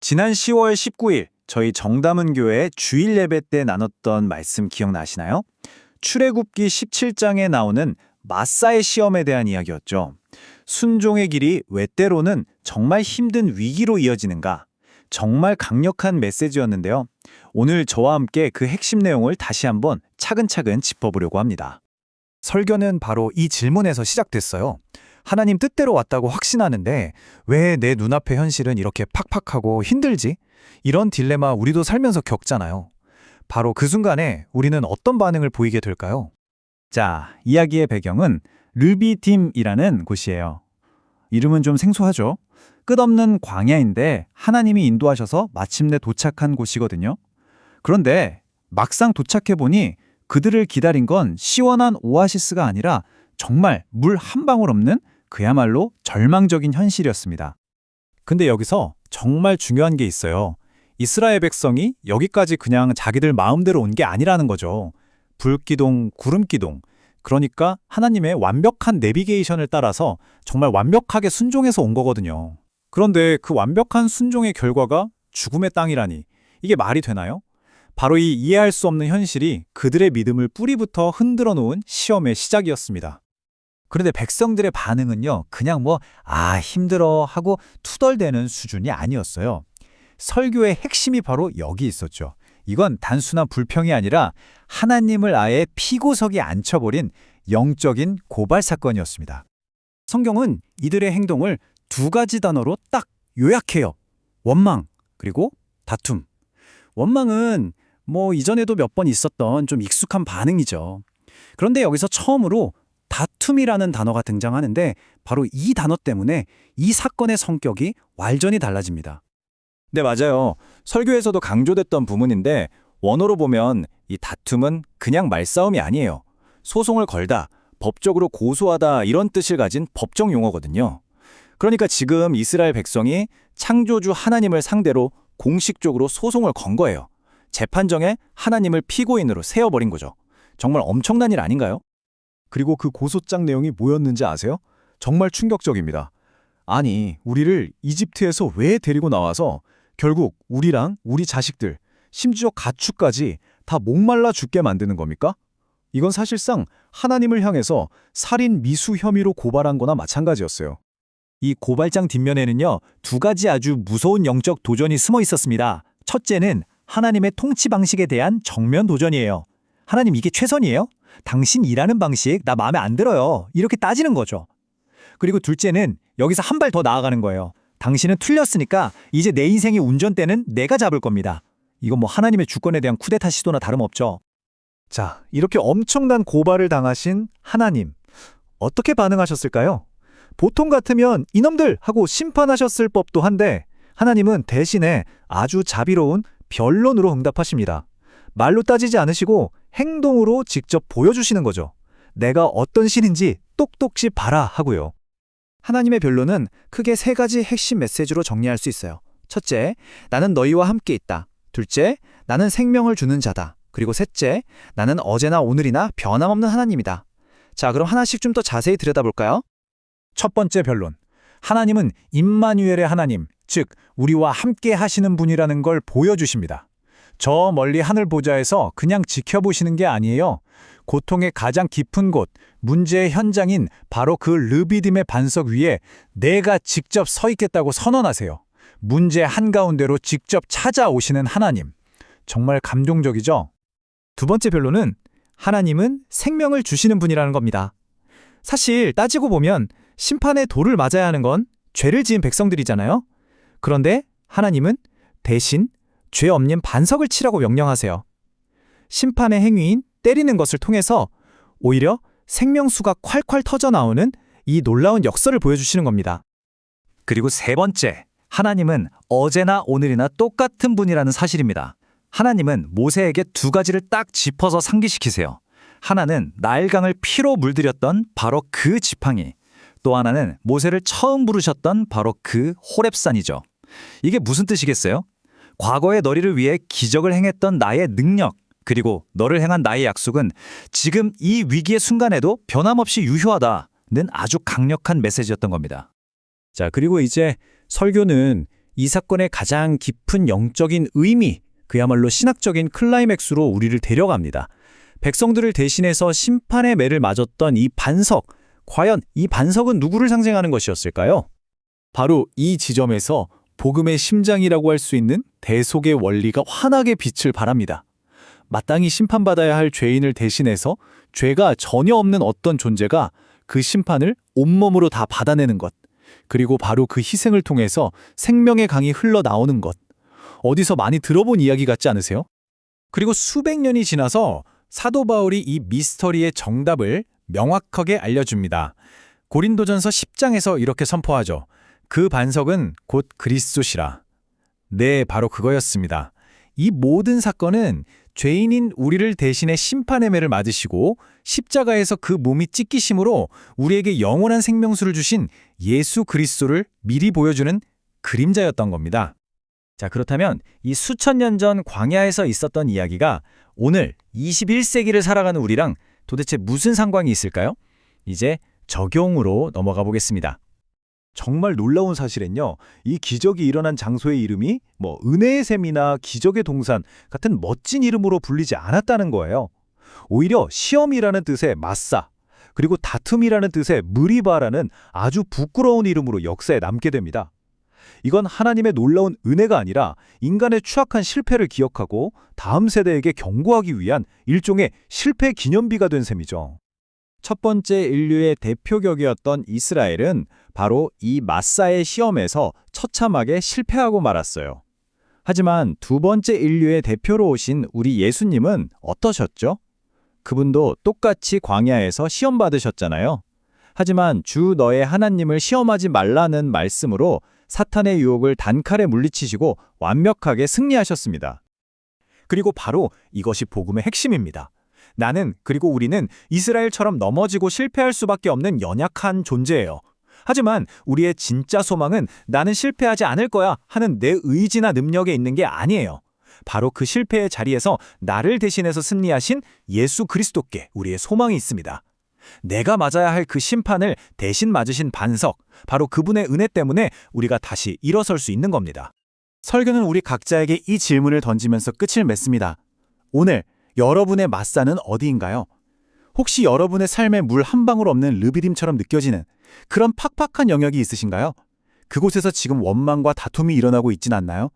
지난 10월 19일 저희 정담은 교회 주일 예배 때 나눴던 말씀 기억나시나요? 출애굽기 17장에 나오는 마사의 시험에 대한 이야기였죠. 순종의 길이 왜 때로는 정말 힘든 위기로 이어지는가? 정말 강력한 메시지였는데요. 오늘 저와 함께 그 핵심 내용을 다시 한번 차근차근 짚어보려고 합니다. 설교는 바로 이 질문에서 시작됐어요. 하나님 뜻대로 왔다고 확신하는데 왜 내 눈앞의 현실은 이렇게 팍팍하고 힘들지? 이런 딜레마 우리도 살면서 겪잖아요. 바로 그 순간에 우리는 어떤 반응을 보이게 될까요? 자, 이야기의 배경은 르비딤이라는 곳이에요. 이름은 좀 생소하죠? 끝없는 광야인데 하나님이 인도하셔서 마침내 도착한 곳이거든요. 그런데 막상 도착해보니 그들을 기다린 건 시원한 오아시스가 아니라 정말 물 한 방울 없는 그야말로 절망적인 현실이었습니다. 근데 여기서 정말 중요한 게 있어요. 이스라엘 백성이 여기까지 그냥 자기들 마음대로 온 게 아니라는 거죠. 불기둥, 구름기둥. 그러니까 하나님의 완벽한 내비게이션을 따라서 정말 완벽하게 순종해서 온 거거든요. 그런데 그 완벽한 순종의 결과가 죽음의 땅이라니 이게 말이 되나요? 바로 이 이해할 수 없는 현실이 그들의 믿음을 뿌리부터 흔들어 놓은 시험의 시작이었습니다. 그런데 백성들의 반응은요, 그냥 힘들어 하고 투덜대는 수준이 아니었어요. 설교의 핵심이 바로 여기 있었죠. 이건 단순한 불평이 아니라 하나님을 아예 피고석에 앉혀버린 영적인 고발 사건이었습니다. 성경은 이들의 행동을 두 가지 단어로 딱 요약해요. 원망, 그리고 다툼. 원망은 이전에도 몇 번 있었던 좀 익숙한 반응이죠. 그런데 여기서 처음으로 다툼이라는 단어가 등장하는데 바로 이 단어 때문에 이 사건의 성격이 완전히 달라집니다. 네, 맞아요. 설교에서도 강조됐던 부분인데 원어로 보면 이 다툼은 그냥 말싸움이 아니에요. 소송을 걸다, 법적으로 고소하다 이런 뜻을 가진 법정 용어거든요. 그러니까 지금 이스라엘 백성이 창조주 하나님을 상대로 공식적으로 소송을 건 거예요. 재판정에 하나님을 피고인으로 세워버린 거죠. 정말 엄청난 일 아닌가요? 그리고 그 고소장 내용이 뭐였는지 아세요? 정말 충격적입니다. 아니, 우리를 이집트에서 왜 데리고 나와서 결국 우리랑 우리 자식들, 심지어 가축까지 다 목말라 죽게 만드는 겁니까? 이건 사실상 하나님을 향해서 살인 미수 혐의로 고발한 거나 마찬가지였어요. 이 고발장 뒷면에는요, 두 가지 아주 무서운 영적 도전이 숨어 있었습니다. 첫째는 하나님의 통치 방식에 대한 정면 도전이에요. 하나님 이게 최선이에요? 당신 일하는 방식 나 마음에 안 들어요. 이렇게 따지는 거죠. 그리고 둘째는 여기서 한 발 더 나아가는 거예요. 당신은 틀렸으니까 이제 내 인생의 운전대는 내가 잡을 겁니다. 이건 하나님의 주권에 대한 쿠데타 시도나 다름없죠. 자, 이렇게 엄청난 고발을 당하신 하나님, 어떻게 반응하셨을까요? 보통 같으면 이놈들 하고 심판하셨을 법도 한데 하나님은 대신에 아주 자비로운 변론으로 응답하십니다. 말로 따지지 않으시고 행동으로 직접 보여주시는 거죠. 내가 어떤 신인지 똑똑히 봐라 하고요. 하나님의 변론은 크게 세 가지 핵심 메시지로 정리할 수 있어요. 첫째, 나는 너희와 함께 있다. 둘째, 나는 생명을 주는 자다. 그리고 셋째, 나는 어제나 오늘이나 변함없는 하나님이다. 자, 그럼 하나씩 좀 더 자세히 들여다볼까요? 첫 번째 변론. 하나님은 임마누엘의 하나님, 즉 우리와 함께 하시는 분이라는 걸 보여주십니다. 저 멀리 하늘 보좌에서 그냥 지켜보시는 게 아니에요. 고통의 가장 깊은 곳, 문제의 현장인 바로 그 르비딤의 반석 위에 내가 직접 서 있겠다고 선언하세요. 문제 한가운데로 직접 찾아오시는 하나님. 정말 감동적이죠? 두 번째 변론은 하나님은 생명을 주시는 분이라는 겁니다. 사실 따지고 보면 심판의 도를 맞아야 하는 건 죄를 지은 백성들이잖아요. 그런데 하나님은 대신 죄 없는 반석을 치라고 명령하세요. 심판의 행위인 때리는 것을 통해서 오히려 생명수가 콸콸 터져나오는 이 놀라운 역설을 보여주시는 겁니다. 그리고 세 번째, 하나님은 어제나 오늘이나 똑같은 분이라는 사실입니다. 하나님은 모세에게 두 가지를 딱 짚어서 상기시키세요. 하나는 나일강을 피로 물들였던 바로 그 지팡이, 또 하나는 모세를 처음 부르셨던 바로 그 호렙산이죠. 이게 무슨 뜻이겠어요? 과거의 너희를 위해 기적을 행했던 나의 능력, 그리고 너를 향한 나의 약속은 지금 이 위기의 순간에도 변함없이 유효하다는 아주 강력한 메시지였던 겁니다. 자, 그리고 이제 설교는 이 사건의 가장 깊은 영적인 의미, 그야말로 신학적인 클라이맥스로 우리를 데려갑니다. 백성들을 대신해서 심판의 매를 맞았던 이 반석, 과연 이 반석은 누구를 상징하는 것이었을까요? 바로 이 지점에서 복음의 심장이라고 할 수 있는 대속의 원리가 환하게 빛을 발합니다. 마땅히 심판받아야 할 죄인을 대신해서 죄가 전혀 없는 어떤 존재가 그 심판을 온몸으로 다 받아내는 것. 그리고 바로 그 희생을 통해서 생명의 강이 흘러나오는 것. 어디서 많이 들어본 이야기 같지 않으세요? 그리고 수백 년이 지나서 사도 바울이 이 미스터리의 정답을 명확하게 알려줍니다. 고린도전서 10장에서 이렇게 선포하죠. 그 반석은 곧 그리스도시라. 네, 바로 그거였습니다. 이 모든 사건은 죄인인 우리를 대신해 심판의 매를 맞으시고 십자가에서 그 몸이 찢기심으로 우리에게 영원한 생명수를 주신 예수 그리스도를 미리 보여주는 그림자였던 겁니다. 자, 그렇다면 이 수천 년 전 광야에서 있었던 이야기가 오늘 21세기를 살아가는 우리랑 도대체 무슨 상관이 있을까요? 이제 적용으로 넘어가 보겠습니다. 정말 놀라운 사실은요, 이 기적이 일어난 장소의 이름이 은혜의 샘이나 기적의 동산 같은 멋진 이름으로 불리지 않았다는 거예요. 오히려 시험이라는 뜻의 마사, 그리고 다툼이라는 뜻의 무리바라는 아주 부끄러운 이름으로 역사에 남게 됩니다. 이건 하나님의 놀라운 은혜가 아니라 인간의 추악한 실패를 기억하고 다음 세대에게 경고하기 위한 일종의 실패 기념비가 된 셈이죠. 첫 번째 인류의 대표격이었던 이스라엘은 바로 이 마사의 시험에서 처참하게 실패하고 말았어요. 하지만 두 번째 인류의 대표로 오신 우리 예수님은 어떠셨죠? 그분도 똑같이 광야에서 시험 받으셨잖아요. 하지만 주 너의 하나님을 시험하지 말라는 말씀으로 사탄의 유혹을 단칼에 물리치시고 완벽하게 승리하셨습니다. 그리고 바로 이것이 복음의 핵심입니다. 나는, 그리고 우리는 이스라엘처럼 넘어지고 실패할 수밖에 없는 연약한 존재예요. 하지만 우리의 진짜 소망은 나는 실패하지 않을 거야 하는 내 의지나 능력에 있는 게 아니에요. 바로 그 실패의 자리에서 나를 대신해서 승리하신 예수 그리스도께 우리의 소망이 있습니다. 내가 맞아야 할 그 심판을 대신 맞으신 반석, 바로 그분의 은혜 때문에 우리가 다시 일어설 수 있는 겁니다. 설교는 우리 각자에게 이 질문을 던지면서 끝을 맺습니다. 오늘 여러분의 맞사는 어디인가요? 혹시 여러분의 삶에 물 한 방울 없는 르비딤처럼 느껴지는 그런 팍팍한 영역이 있으신가요? 그곳에서 지금 원망과 다툼이 일어나고 있진 않나요?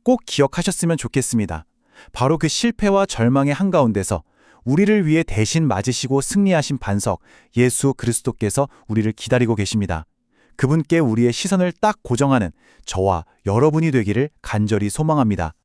꼭 기억하셨으면 좋겠습니다. 바로 그 실패와 절망의 한가운데서 우리를 위해 대신 맞으시고 승리하신 반석 예수 그리스도께서 우리를 기다리고 계십니다. 그분께 우리의 시선을 딱 고정하는 저와 여러분이 되기를 간절히 소망합니다.